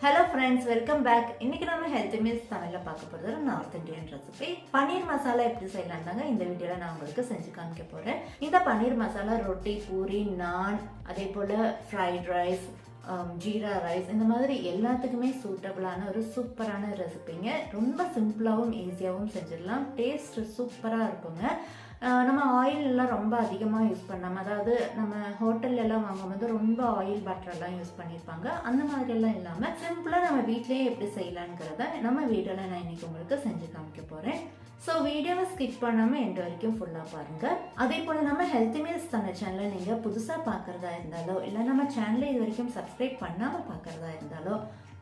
Hello friends, welcome back. இன்னைக்கு நம்ம health meals தமிழ்ல பார்க்க போறது north Indian recipe paneer masala எப்படி செய்யலாம்தாங்க இந்த வீடியோல நான் உங்களுக்கு செஞ்சு காமிக்க போறேன். இந்த பனீர் மசாலா ரொட்டி, பூரி, நான், அதே போல ஃப்ரைட் ரைஸ், ஜீரா ரைஸ் இந்த மாதிரி எல்லாத்துக்குமே சூட்டபிளான ஒரு சூப்பரான ரெசிபிங்க. ரொம்ப சிம்பிளாகவும் ஈஸியாகவும் செஞ்சிடலாம். டேஸ்ட் சூப்பராக இருக்குங்க. நம்ம ஆயில் எல்லாம் ரொம்ப அதிகமாக யூஸ் பண்ணாமல், அதாவது நம்ம ஹோட்டல்ல எல்லாம் வாங்கும்போது ரொம்ப ஆயில் பட்டரெல்லாம் யூஸ் பண்ணியிருப்பாங்க. அந்த மாதிரியெல்லாம் இல்லாமல் சிம்பிளாக நம்ம வீட்லேயே எப்படி செய்யலாங்கிறத நம்ம வீடியோவில் நான் இன்னைக்கு உங்களுக்கு செஞ்சு காமிக்க போகிறேன். ஸோ வீடியோவை ஸ்கிப் பண்ணாமல் எண்ட் வரைக்கும் ஃபுல்லாக பாருங்கள். அதே போல் நம்ம ஹெல்த் மீல்ஸ் தன்ன சேனலை நீங்கள் புதுசாக பார்க்குறதா இருந்தாலோ இல்லை நம்ம சேனலை இது வரைக்கும் சப்ஸ்கிரைப் பண்ணாமல் பார்க்குறதா இருந்தாலோ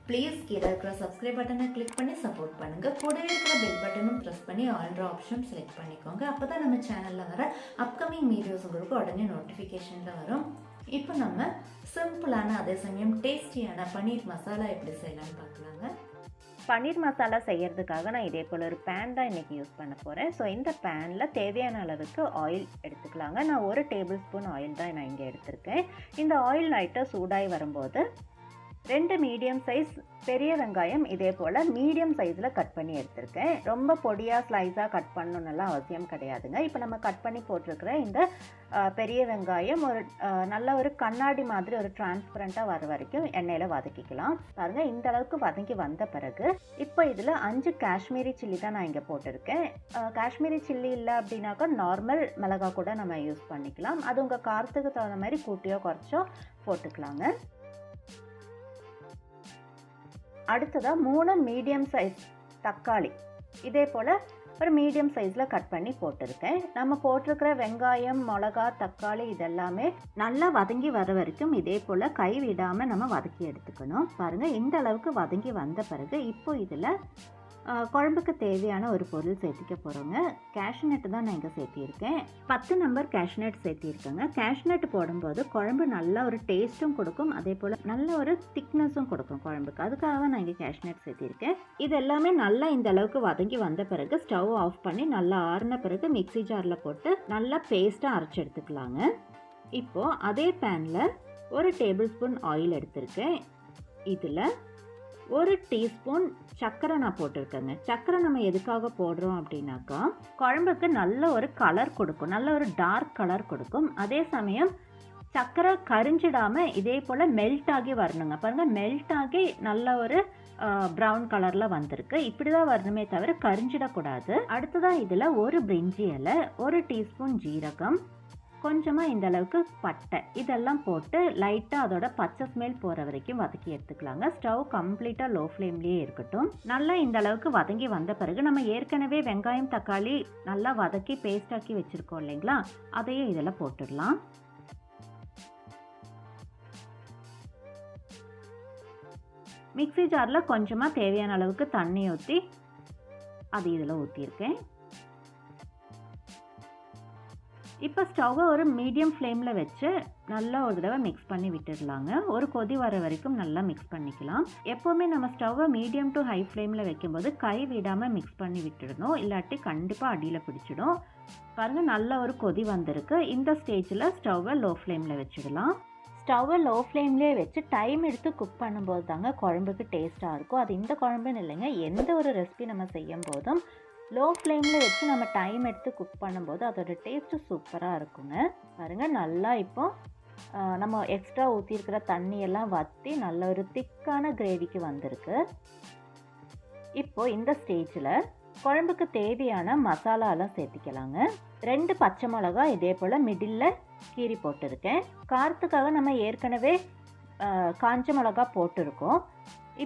ப்ளீஸ் கீழே இருக்கிற சப்ஸ்கிரைப் பட்டனை கிளிக் பண்ணி சப்போர்ட் பண்ணுங்கள். கூடவே இருக்கிற பெல் பட்டனும் ப்ரெஸ் பண்ணி ஆல்ரெடி ஆப்ஷன் செலக்ட் பண்ணிக்கோங்க. அப்போ தான் நம்ம சேனலில் வர அப்கமிங் வீடியோஸ் உங்களுக்கு உடனே நோட்டிஃபிகேஷனில் வரும். இப்போ நம்ம சிம்பிளான அதே சமயம் டேஸ்டியான பன்னீர் மசாலா எப்படி செய்யலாம்னு பார்க்கலாங்க. பன்னீர் மசாலா செய்கிறதுக்காக நான் இதே போல் ஒரு பேன் தான் இன்றைக்கி யூஸ் பண்ண போகிறேன். ஸோ இந்த பேனில் தேவையான அளவுக்கு ஆயில் எடுத்துக்கலாங்க. நான் 1 டேபிள் ஸ்பூன் ஆயில் தான் நான் இங்கே எடுத்திருக்கேன். இந்த ஆயில் லைட்டாக சூடாகி வரும்போது 2 மீடியம் சைஸ் பெரிய வெங்காயம் இதே போல் மீடியம் சைஸில் கட் பண்ணி எடுத்திருக்கேன். ரொம்ப பொடியாக ஸ்லைஸாக கட் பண்ணணுன்னெல்லாம் அவசியம் கிடையாதுங்க. இப்போ நம்ம கட் பண்ணி போட்டிருக்கிற இந்த பெரிய வெங்காயம் நல்ல ஒரு கண்ணாடி மாதிரி ஒரு டிரான்ஸ்பரண்ட்டாக வர வரைக்கும் எண்ணெயில் வதக்கிக்கலாம். பாருங்கள், இந்த அளவுக்கு வதக்கி வந்த பிறகு இப்போ இதில் 5 காஷ்மீரி சில்லி தான் நான் இங்கே போட்டிருக்கேன். காஷ்மீரி சில்லி இல்லை அப்படின்னாக்கா நார்மல் மிளகா கூட நம்ம யூஸ் பண்ணிக்கலாம். அது உங்கள் காரத்துக்கு தகுந்த மாதிரி கூட்டியோ குறைச்சோ போட்டுக்கலாங்க. அடுத்ததாக 3 மீடியம் சைஸ் தக்காளி இதே போல் ஒரு மீடியம் சைஸில் கட் பண்ணி போட்டிருக்கேன். நம்ம போட்டிருக்கிற வெங்காயம், மிளகா, தக்காளி இதெல்லாமே நல்லா வதங்கி வர வரைக்கும் இதே போல் கை விடாமல் நம்ம வதக்கி எடுத்துக்கணும். பாருங்கள், இந்த அளவுக்கு வதங்கி வந்த பிறகு இப்போ இதில் குழம்புக்கு தேவையான ஒரு பொருள் சேர்த்திக்க போகிறோங்க. கேஷ்நட் தான் நான் இங்கே சேர்த்திருக்கேன். 10 நம்பர் கேஷ்நட் சேர்த்திருக்கேங்க. கேஷ்நட் போடும்போது குழம்பு நல்ல ஒரு டேஸ்ட்டும் கொடுக்கும், அதே போல் நல்ல ஒரு திக்னஸும் கொடுக்கும் குழம்புக்கு. அதுக்காக தான் நான் இங்கே கேஷ்நட் சேர்த்திருக்கேன். இது எல்லாமே நல்லா இந்த அளவுக்கு வதங்கி வந்த பிறகு ஸ்டவ் ஆஃப் பண்ணி நல்லா ஆறின பிறகு மிக்ஸி ஜாரில் போட்டு நல்லா பேஸ்ட்டாக அரைச்சி எடுத்துக்கலாங்க. இப்போது அதே பேனில் 1 டேபிள் ஸ்பூன் ஆயில் எடுத்திருக்கேன். இதில் 1 டீஸ்பூன் சர்க்கரை நான் போட்டிருக்கேங்க. சர்க்கரை நம்ம எதுக்காக போடுறோம் அப்படின்னாக்கா குழம்புக்கு நல்ல ஒரு கலர் கொடுக்கும், நல்ல ஒரு டார்க் கலர் கொடுக்கும். அதே சமயம் சர்க்கரை கரிஞ்சிடாமல் இதே போல் மெல்ட் ஆகி வரணுங்க. பாருங்கள், மெல்ட் ஆகி நல்ல ஒரு ப்ரௌன் கலரில் வந்திருக்கு. இப்படி தான் வரணுமே தவிர கரிஞ்சிடக்கூடாது. அடுத்ததான் இதில் 1 பிரிஞ்சி இலை, 1 டீஸ்பூன் ஜீரகம், கொஞ்சமாக இந்த அளவுக்கு பட்டை இதெல்லாம் போட்டு லைட்டாக அதோட பச்சை ஸ்மெல் போகிற வரைக்கும் வதக்கி எடுத்துக்கலாங்க. ஸ்டவ் கம்ப்ளீட்டாக லோ ஃப்ளேம்லேயே இருக்கட்டும். நல்லா இந்த அளவுக்கு வதங்கி வந்த பிறகு நம்ம ஏற்கனவே வெங்காயம், தக்காளி நல்லா வதக்கி பேஸ்டாக்கி வச்சுருக்கோம் இல்லைங்களா, அதையும் இதில் போட்டுடலாம். மிக்ஸி ஜாரில் கொஞ்சமாக தேவையான அளவுக்கு தண்ணி ஊற்றி அது இதில் ஊற்றியிருக்கேன். இப்போ ஸ்டவ்வை ஒரு மீடியம் ஃப்ளேமில் வச்சு நல்லா ஒரு தடவை மிக்ஸ் பண்ணி விட்டுடலாங்க. ஒரு கொதி வர வரைக்கும் நல்லா மிக்ஸ் பண்ணிக்கலாம். எப்போவுமே நம்ம ஸ்டவ்வை மீடியம் டு ஹை ஃப்ளேமில் வைக்கும்போது கை விடாமல் மிக்ஸ் பண்ணி விட்டுடணும், இல்லாட்டி கண்டிப்பாக அடியில் பிடிச்சிடும். பாருங்கள், நல்ல ஒரு கொதி வந்திருக்கு. இந்த ஸ்டேஜில் ஸ்டவ்வை லோ ஃப்ளேமில் வச்சிடலாம். ஸ்டவ்வை லோ ஃப்ளேம்லேயே வச்சு டைம் எடுத்து குக் பண்ணும்போது தாங்க குழம்புக்கு டேஸ்ட்டாக இருக்கும். அது இந்த குழம்புன்னு இல்லைங்க, எந்த ஒரு ரெசிபி நம்ம செய்யும் போதும் லோ ஃப்ளேமில் வச்சு நம்ம டைம் எடுத்து குக் பண்ணும்போது அதோட டேஸ்ட்டு சூப்பராக இருக்குங்க. பாருங்கள், நல்லா இப்போது நம்ம எக்ஸ்ட்ரா ஊற்றிருக்கிற தண்ணியெல்லாம் வற்றி நல்ல ஒரு திக்கான கிரேவிக்கு வந்திருக்கு. இப்போது இந்த ஸ்டேஜில் குழம்புக்கு தேவையான மசாலாலாம் சேர்த்திக்கலாங்க. 2 பச்சை மிளகா இதே போல் மிடில் கீரி போட்டிருக்கேன். காரத்துக்காக நம்ம ஏற்கனவே காஞ்ச மிளகா போட்டிருக்கோம்.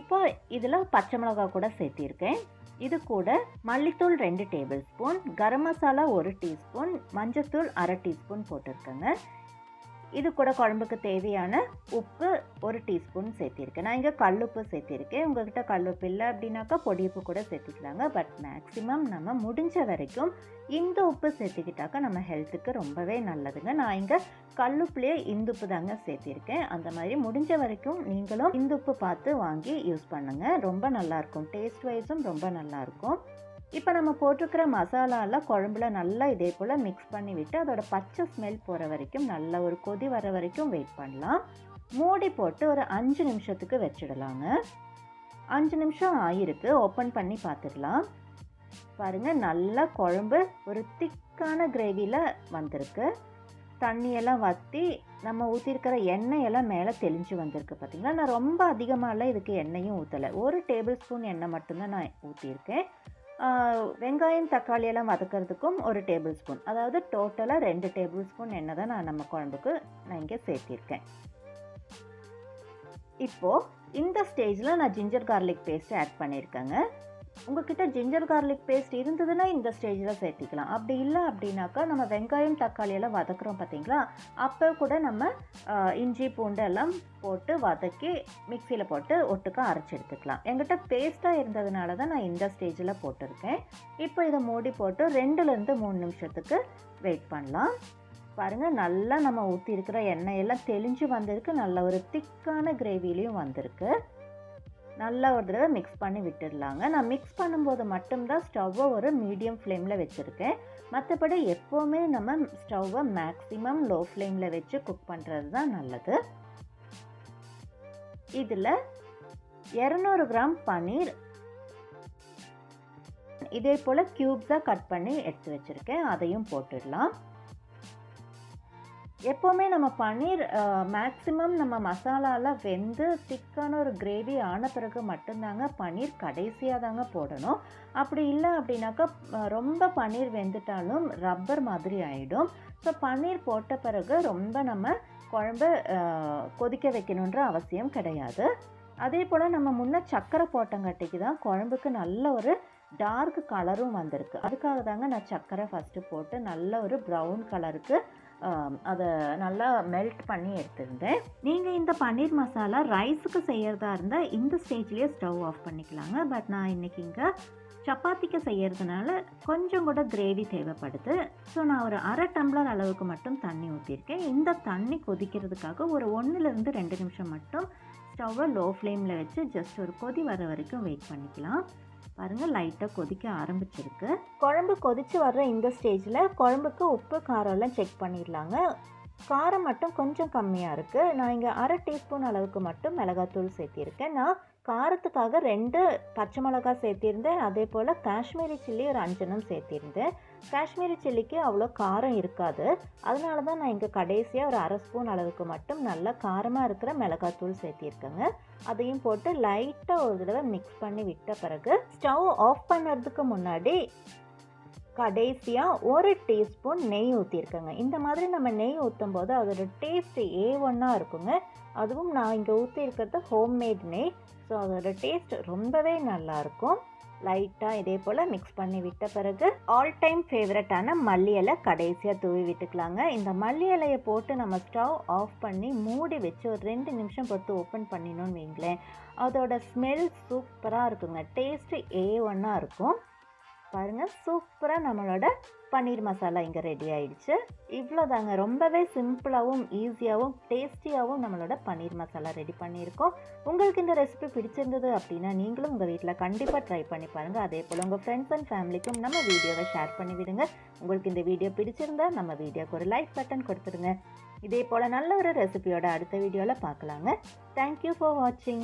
இப்போ இதில் பச்சை மிளகா கூட சேர்த்திருக்கேன். இது கூட மல்லித்தூள் 2 table spoon, garam masala 1 teaspoon, மஞ்சத்தூள் 1/2 டீஸ்பூன் போட்டிருக்கேங்க. இது கூட குழம்புக்கு தேவையான உப்பு 1 டீஸ்பூன் சேர்த்திருக்கேன். நான் இங்கே கல்லுப்பு சேர்த்திருக்கேன். உங்கள்கிட்ட கல்லுப்பு இல்லை அப்படின்னாக்கா பொடியுப்பு கூட சேர்த்திக்கலாங்க. பட் மேக்ஸிமம் நம்ம முடிஞ்ச வரைக்கும் இந்த உப்பு சேர்த்துக்கிட்டாக்கா நம்ம ஹெல்த்துக்கு ரொம்பவே நல்லதுங்க. நான் இங்கே கல்லுப்புலேயே இந்துப்பு தாங்க சேர்த்திருக்கேன். அந்த மாதிரி முடிஞ்ச வரைக்கும் நீங்களும் இந்துப்பு பார்த்து வாங்கி யூஸ் பண்ணுங்கள். ரொம்ப நல்லாயிருக்கும், டேஸ்ட் வைஸும் ரொம்ப நல்லாயிருக்கும். இப்போ நம்ம போட்டிருக்கிற மசாலாலாம் குழம்புல நல்லா இதே போல் மிக்ஸ் பண்ணி விட்டு அதோட பச்சை ஸ்மெல் போகிற வரைக்கும் நல்ல ஒரு கொதி வர வரைக்கும் வெயிட் பண்ணலாம். மூடி போட்டு ஒரு 5 நிமிஷத்துக்கு வச்சிடலாங்க. 5 நிமிஷம் ஆகிருக்கு. ஓப்பன் பண்ணி பார்த்துடலாம். பாருங்கள், நல்லா குழம்பு ஒரு திக்கான கிரேவியில் வந்திருக்கு. தண்ணியெல்லாம் வற்றி நம்ம ஊற்றிருக்கிற எண்ணெயெல்லாம் மேலே தெளிஞ்சு வந்திருக்கு. பார்த்திங்களா, நான் ரொம்ப அதிகமாகலாம் இதுக்கு எண்ணெயும் ஊற்றலை. 1 டேபிள் ஸ்பூன் எண்ணெய் மட்டும்தான் நான் ஊற்றியிருக்கேன். வெங்காயம் தக்காளியெல்லாம் வதக்கிறதுக்கும் 1 டேபிள் ஸ்பூன், அதாவது டோட்டலாக 2 டேபிள் ஸ்பூன் எண்ணெய் தான் நம்ம குழம்புக்கு நான் இங்கே சேர்த்திருக்கேன். இப்போது இந்த ஸ்டேஜில் நான் ஜிஞ்சர் கார்லிக் பேஸ்ட்டு ஆட் பண்ணியிருக்கேங்க. உங்கள்கிட்ட ஜிஞ்சர் கார்லிக் பேஸ்ட் இருந்ததுன்னா இந்த ஸ்டேஜில் சேர்த்திக்கலாம். அப்படி இல்லை அப்படின்னாக்கா நம்ம வெங்காயம் தக்காளியெல்லாம் வதக்குறோம் பார்த்திங்களா, அப்போ கூட நம்ம இஞ்சி பூண்டு எல்லாம் போட்டு வதக்கி மிக்சியில் போட்டு ஒட்டுக்கா அரைச்சி எடுத்துக்கலாம். என்கிட்ட பேஸ்ட்டாக இருந்ததுனால தான் நான் இந்த ஸ்டேஜில் போட்டிருக்கேன். இப்போ இதை மூடி போட்டு 2லேருந்து 3 நிமிஷத்துக்கு வெயிட் பண்ணலாம். பாருங்கள், நல்லா நம்ம ஊற்றி இருக்கிற எண்ணெயெல்லாம் தெளிஞ்சு வந்திருக்கு. நல்ல ஒரு திக்கான கிரேவிலையும் வந்திருக்கு. நல்லா ஒரு தடவை மிக்ஸ் பண்ணி விட்டுடலாங்க. நான் மிக்ஸ் பண்ணும்போது மட்டும்தான் ஸ்டவ்வை ஒரு மீடியம் ஃப்ளேமில் வச்சுருக்கேன். மற்றபடி எப்போவுமே நம்ம ஸ்டவ்வை மேக்ஸிமம் லோ ஃப்ளேமில் வச்சு குக் பண்ணுறது தான் நல்லது. இதில் 200 கிராம் பன்னீர் இதே போல் க்யூப்ஸாக கட் பண்ணி எடுத்து வச்சுருக்கேன். அதையும் போட்டுடலாம். எப்போவுமே நம்ம பன்னீர் மேக்ஸிமம் நம்ம மசாலாலாம் வெந்து திக்கான ஒரு கிரேவி ஆன பிறகு மட்டும்தாங்க பன்னீர் கடைசியாக தாங்க போடணும். அப்படி இல்லை அப்படின்னாக்கா ரொம்ப பன்னீர் வெந்துட்டாலும் ரப்பர் மாதிரி ஆகிடும். ஸோ பன்னீர் போட்ட பிறகு ரொம்ப நம்ம குழம்பு கொதிக்க வைக்கணுன்ற அவசியம் கிடையாது. அதே போல் நம்ம முன்னே சர்க்கரை போட்டங்காட்டிக்கு தான் குழம்புக்கு நல்ல ஒரு டார்க் கலரும் வந்திருக்கு. அதுக்காக தாங்க நான் சர்க்கரை ஃபஸ்ட்டு போட்டு நல்ல ஒரு ப்ரௌன் கலருக்கு அதை நல்லா மெல்ட் பண்ணி எடுத்துருந்தேன். நீங்கள் இந்த பன்னீர் மசாலா ரைஸுக்கு செய்கிறதா இருந்தால் இந்த ஸ்டேஜ்லேயே ஸ்டவ் ஆஃப் பண்ணிக்கலாங்க. பட் நான் இன்றைக்கி இங்கே சப்பாத்திக்கு செய்கிறதுனால கொஞ்சம் கூட கிரேவி தேவைப்படுது. ஸோ நான் ஒரு 1/2 டம்ளர் அளவுக்கு மட்டும் தண்ணி ஊற்றிருக்கேன். இந்த தண்ணி கொதிக்கிறதுக்காக ஒரு 1லேருந்து 2 நிமிஷம் மட்டும் ஸ்டவ்வை லோ ஃப்ளேமில் வச்சு ஜஸ்ட் ஒரு கொதி வர வரைக்கும் வெயிட் பண்ணிக்கலாம். பாருங்கள், லைட்டாக கொதிக்க ஆரம்பிச்சிருக்கு. குழம்பு கொதித்து வர்ற இந்த ஸ்டேஜில் குழம்புக்கு உப்பு காரம்லாம் செக் பண்ணிடலாங்க. காரம் மட்டும் கொஞ்சம் கம்மியாக இருக்குது. நான் இங்கே 1/2 டீஸ்பூன் அளவுக்கு மட்டும் மிளகாத்தூள் சேர்த்திருக்கேன். நான் காரத்துக்காக 2 பச்சை மிளகாய் சேர்த்திருந்தேன். அதே போல் காஷ்மீரி சில்லி ஒரு 5 எண்ணம் சேர்த்திருந்தேன். காஷ்மீரி சில்லிக்கு அவ்வளோ காரம் இருக்காது. அதனால தான் நான் இங்கே கடைசியாக ஒரு 1/2 ஸ்பூன் அளவுக்கு மட்டும் நல்லா காரமாக இருக்கிற மிளகாத்தூள் சேர்த்திருக்கேங்க. அதையும் போட்டு லைட்டாக ஒரு தடவை மிக்ஸ் பண்ணி விட்ட பிறகு ஸ்டவ் ஆஃப் பண்ணுறதுக்கு முன்னாடி கடைசியாக 1 டீஸ்பூன் நெய் ஊற்றிருக்கேங்க. இந்த மாதிரி நம்ம நெய் ஊற்றும் போது அதோட டேஸ்ட் A1-ஆக இருக்குங்க. அதுவும் நான் இங்கே ஊற்றிருக்கிறது ஹோம்மேட் நெய். ஸோ அதோட டேஸ்ட் ரொம்பவே நல்லாயிருக்கும். லைட்டாக இதே போல் மிக்ஸ் பண்ணி விட்ட பிறகு ஆல் டைம் ஃபேவரட்டான மல்லி இலை கடைசியாக தூவி விட்டுக்கலாங்க. இந்த மல்லி இலையை போட்டு நம்ம ஸ்டவ் ஆஃப் பண்ணி மூடி வச்சு ஒரு 2 நிமிஷம் பொறுத்து ஓப்பன் பண்ணினோன்னு வைங்களேன், அதோட ஸ்மெல் சூப்பராக இருக்குங்க. டேஸ்ட்டு A1-ஆக இருக்கும். பாருங்கள், சூப்பராக நம்மளோட பன்னீர் மசாலா இங்கே ரெடி ஆகிடுச்சு. இவ்வளோதாங்க, ரொம்பவே சிம்பிளாகவும் ஈஸியாகவும் டேஸ்டியாகவும் நம்மளோட பன்னீர் மசாலா ரெடி பண்ணியிருக்கோம். உங்களுக்கு இந்த ரெசிபி பிடிச்சிருந்தது அப்படின்னா நீங்களும் உங்கள் வீட்டில் கண்டிப்பாக ட்ரை பண்ணி பாருங்கள். அதே போல் உங்கள் ஃப்ரெண்ட்ஸ் அண்ட் ஃபேமிலிக்கும் நம்ம வீடியோவை ஷேர் பண்ணி விடுங்க. உங்களுக்கு இந்த வீடியோ பிடிச்சிருந்தா நம்ம வீடியோக்கு ஒரு லைக் பட்டன் கொடுத்துருங்க. இதே போல் நல்ல ஒரு ரெசிபியோட அடுத்த வீடியோவில் பார்க்கலாங்க. தேங்க்யூ ஃபார் வாட்சிங்.